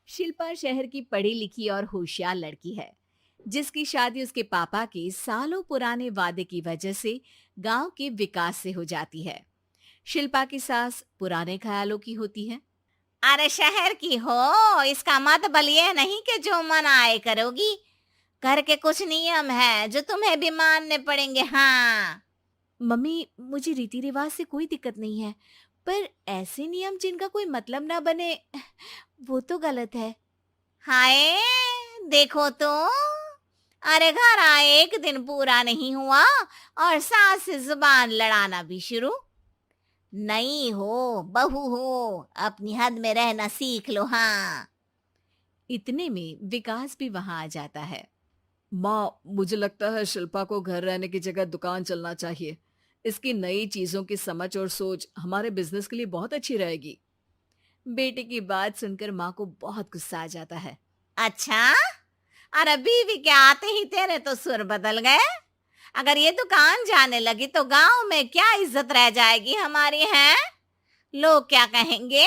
शिल्पा शहर की पढ़ी लिखी और होशियार लड़की है, जिसकी शादी उसके पापा के सालों पुराने वादे की वजह से गांव के विकास से हो जाती है। शिल्पा की सास पुराने ख्यालों की होती है। अरे शहर की हो, इसका मतलब ये नहीं कि जो मन आए करोगी। घर के कुछ नियम है जो तुम्हें भी मानने पड़ेंगे। हाँ। मम्मी, मुझे रीति रिवाज से कोई दिक्कत नहीं है, पर ऐसे नियम जिनका कोई मतलब ना बने, वो तो गलत है। हाय, देखो तो। अरे घर आए एक दिन पूरा नहीं हुआ और सास से जुबान लड़ाना भी शुरू। नहीं हो, बहू हो, अपनी हद में रहना सीख लो। हाँ। इतने में विकास भी वहां आ जाता है। माँ, मुझे लगता है शिल्पा को घर रहने की जगह दुकान चलना चाहिए। इसकी नई चीजों की समझ और सोच हमारे बिजनेस के लिए बहुत अच्छी रहेगी। बेटे की बात सुनकर माँ को बहुत गुस्सा आ जाता है। अच्छा, अरे बीवी के आते ही तेरे तो सुर बदल गए। अगर ये दुकान जाने लगी तो गांव में क्या इज्जत रह जाएगी हमारी है? लोग क्या कहेंगे?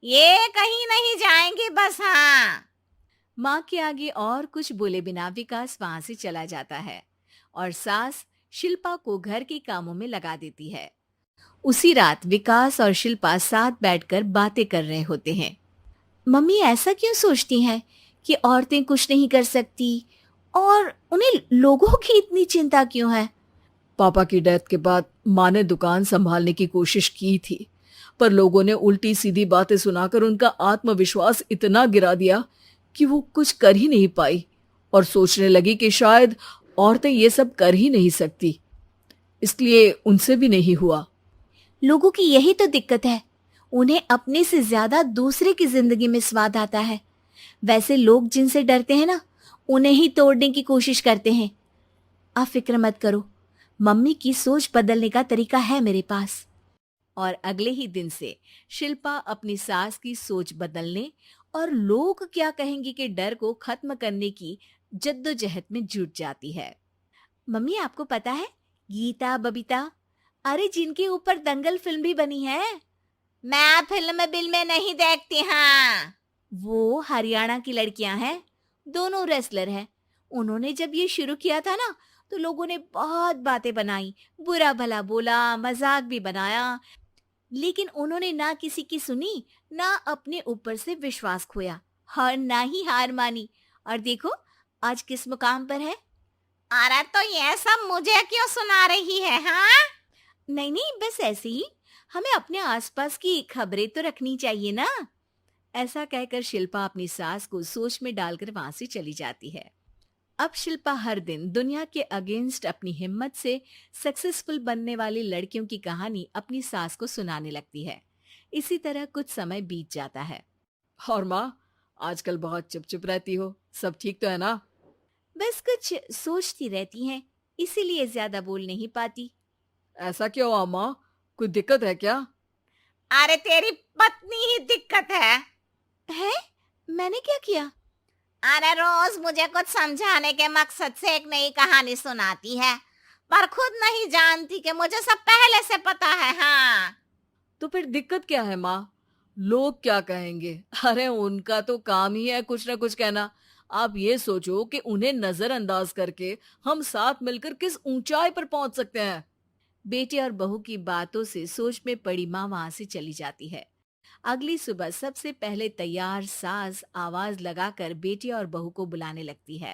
ये कहीं नहीं जाएंगी बस। हाँ। माँ के आगे और कुछ बोले बिना विकास वहां से चला जाता है और सास शिल्पा को घर के कामों में लगा देती है। उसी रात विकास और शिल्पा साथ बैठकर बातें कर रहे होते हैं। मम्मी ऐसा क्यों सोचती हैं कि औरतें कुछ नहीं कर सकती, और उन्हें लोगों की इतनी चिंता क्यों है? पापा की डेथ के बाद माँ ने दुकान संभालने की कोशिश की थी, पर लोगों ने उल्टी सीधी बातें सुनाकर उनका आत्मविश्वास इतना गिरा दिया कि वो कुछ कर ही नहीं पाई और सोचने लगी कि शायद औरतें ये सब कर ही नहीं सकती। इसलिए उनसे भी नहीं हुआ। लोगों की यही तो दिक्कत है, उन्हें अपने से ज्यादा दूसरे की जिंदगी में स्वाद आता है। वैसे लोग जिनसे डरते हैं ना, उन्हें ही तोड़ने की कोशिश करते हैं। आप फिक्र मत करो, मम्मी की सोच बदलने का तरीका है मेरे पास। और अगले ही दिन से शिल्पा अपनी सास की सोच बदलने और लोग क्या कहेंगे के डर को खत्म करने की जद्दोजहद में जुट जाती है। मम्मी, आपको पता है, गीता बबीता, अरे जिनके ऊपर दंगल फिल्म भी बनी है, मैं फिल्म बिल में नहीं देखती। हाँ। वो हरियाणा की लड़कियां हैं। दोनों रेसलर हैं। उन्होंने जब ये शुरू किया था ना, तो लोगों ने बहुत बातें बनाई, बुरा भला बोला, मजाक भी बनाया, लेकिन उन्होंने ना किसी की सुनी, ना अपने ऊपर से विश्वास खोया और ना ही हार मानी। और देखो आज किस मुकाम पर है। अरे तो ये सब मुझे क्यों सुना रही है? हाँ। नहीं नहीं, बस ऐसे ही, हमें अपने आसपास की खबरें तो रखनी चाहिए ना। ऐसा कहकर शिल्पा अपनी सास को सोच में डालकर वहां से चली जाती है। अब शिल्पा हर दिन दुनिया के अगेंस्ट अपनी हिम्मत से सक्सेसफुल बनने वाली लड़कियों की कहानी अपनी सास को सुनाने लगती है। इसी तरह कुछ समय बीत जाता है। और माँ, आजकल बहुत चुप चुप रहती हो, सब ठीक तो है ना? बस कुछ सोचती रहती हैं, इसीलिए ज्यादा बोल नहीं पाती। ऐसा क्यों हुआ माँ? कोई दिक्कत है क्या? अरे तेरी पत्नी ही दिक्कत है। है? मैंने क्या किया? अरे रोज मुझे कुछ समझाने के मकसद से एक नई कहानी सुनाती है, पर खुद नहीं जानती कि मुझे सब पहले से पता है। हाँ। तो फिर दिक्कत क्या है माँ? लोग क्या कहेंगे? अरे उनका तो काम ही है कुछ ना कुछ कहना। आप ये सोचो कि उन्हें नजरअंदाज करके हम साथ मिलकर किस ऊंचाई पर पहुंच सकते हैं। बेटे और बहू की बातों से सोच में पड़ी माँ वहां से चली जाती है। अगली सुबह सबसे पहले तैयार सास आवाज लगाकर बेटे और बहू को बुलाने लगती है।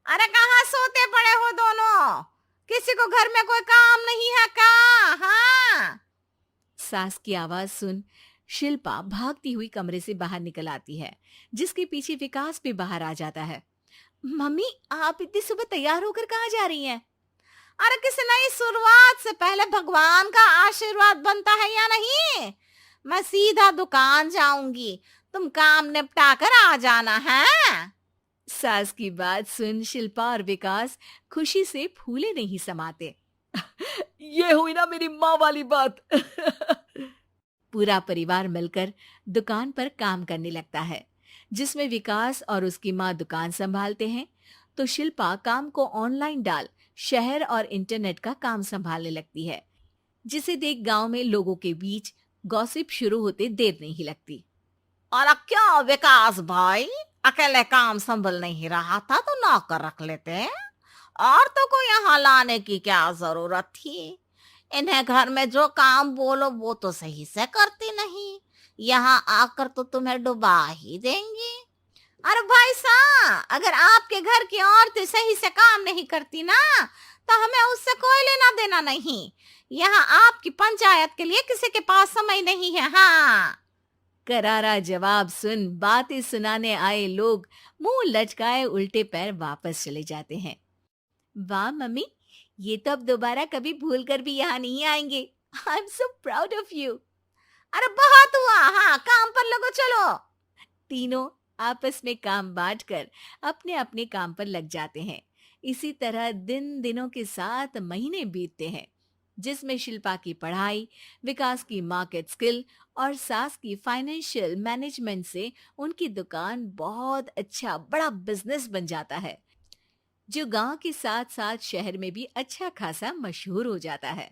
अरे कहाँ सोते पड़े हो दोनों? किसी को घर में कोई काम नहीं है क्या? हाँ। सास की आवाज सुन शिल्पा भागती हुई कमरे से बाहर निकल आती है, जिसके पीछे विकास भी बाहर आ जाता है। मम्मी, आप इतनी सुबह तैयार होकर कहाँ जा रही हैं? अरे किसी नई शुरुआत से पहले भगवान का आशीर्वाद बनता है या नहीं? मैं सीधा दुकान जाऊंगी, तुम काम निपटा कर आ जाना है। सास की बात सुन शिल्पा और विकास खुशी से फूले नहीं समाते। ये हुई ना मेरी माँ वाली बात। पूरा परिवार मिलकर दुकान पर काम करने लगता है, जिसमें विकास और उसकी माँ दुकान संभालते हैं, तो शिल्पा काम को ऑनलाइन डाल शहर और इंटरनेट का काम संभालने लगती है, जिसे देख गांव में लोगों के बीच गॉसिप शुरू होते देर नहीं लगती। और क्या विकास भाई, अकेले काम संभल नहीं रहा था तो नौकर रख लेते, औरतों को यहाँ लाने की क्या जरूरत थी। इन्हें घर में जो काम बोलो वो तो सही से करती नहीं, यहाँ आकर तो तुम्हें डुबा ही देंगी। अरे भाई साहब, अगर आपके घर की औरतें सही से काम नहीं करती ना तो हमें उससे कोई लेना देना नहीं। यहाँ आपकी पंचायत के लिए किसी के पास समय नहीं है। हाँ, करारा जवाब सुन बातें सुनाने आए लोग मुंह लटकाए उल्टे पैर वापस चले जाते हैं। वाह मम्मी, ये तो अब दोबारा कभी भूल कर भी यहाँ नहीं आएंगे। I am so proud of you. अरे बहुत हुआ, हाँ काम पर लगो चलो। तीनों आपस में काम बांटकर अपने अपने काम पर लग जाते हैं। इसी तरह दिनों के साथ महीने बीतते हैं, जिसमें शिल्पा की पढ़ाई, विकास की मार्केट स्किल और सास की फाइनेंशियल मैनेजमेंट से उनकी दुकान बहुत अच्छा बड़ा बिजनेस बन जाता है, जो गांव के साथ साथ शहर में भी अच्छा खासा मशहूर हो जाता है।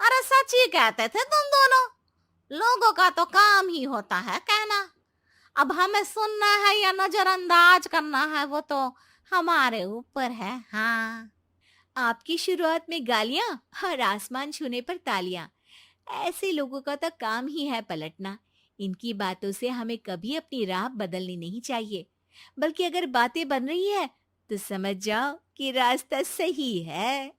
अरे सच ही कहते थे तुम दोनों, लोगों का तो काम ही होता है कहना। अब हमें सुनना है या नजरअंदाज करना है वो तो हमारे ऊपर है। हाँ, आपकी शुरुआत में गालियां और आसमान छूने पर तालियां, ऐसे लोगों का तो काम ही है पलटना। इनकी बातों से हमें कभी अपनी राह बदलनी नहीं चाहिए, बल्कि अगर बातें बन रही है तो समझ जाओ कि रास्ता सही है।